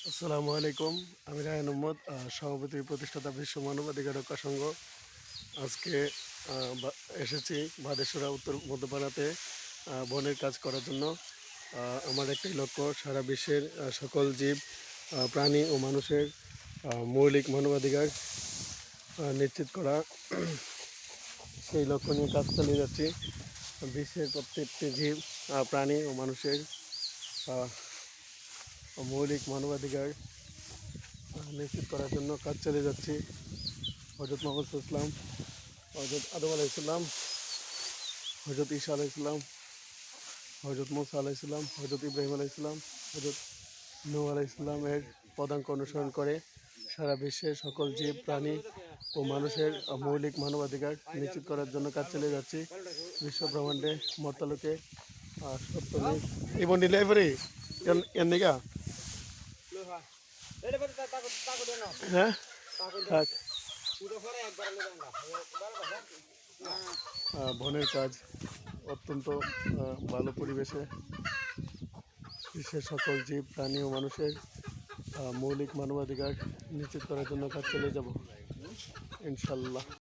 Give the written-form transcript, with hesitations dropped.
আসসালামু আলাইকুম। আমি রায়হান আহমদ, সভাপতি প্রতিষ্ঠাতা বিশ্ব মানবাধিকার রক্ষা সংঘ। আজকে এসেছি ভাদেশ্বরা উত্তর মধ্যপাড়াতে বনের কাজ করার জন্য। আমার একটাই লক্ষ্য, সারা বিশ্বের সকল জীব, প্রাণী ও মানুষের মৌলিক মানবাধিকার নিশ্চিত করা। সেই লক্ষ্য নিয়ে কাজ চালিয়ে যাচ্ছি। বিশ্বের প্রত্যেকটি জীব, প্রাণী ও মানুষের মৌলিক মানবাধিকার নিশ্চিত করার জন্য কাজ চালিয়ে যাচ্ছি। হজরত মোহাম্মদ ইসলাম, হজরত আদম আলাইসাল্লাম, হজরত ঈসা আলাইসাল্লাম, হজরত মুসা আলাইসাল্লাম, হজরত ইব্রাহিম আলাইসাল্লাম, হজরত নূহ আলাইসাল্লামের পদাঙ্ক অনুসরণ করে সারা বিশ্বের সকল জীব, প্রাণী ও মানুষের মৌলিক মানবাধিকার নিশ্চিত করার জন্য কাজ চালিয়ে যাচ্ছি। বিশ্ব ব্রহ্মাণ্ডে মর্তালোকে সত্য নেই এই বন্ডি লাইব্রেরি এন্দিকা হ্যাঁ থাক। বনের কাজ অত্যন্ত ভালো পরিবেশে বিশ্বের সকল জীব, প্রাণী ও মানুষের মৌলিক মানবাধিকার নিশ্চিত করার জন্য কাজ চালিয়ে যাব ইনশাল্লাহ।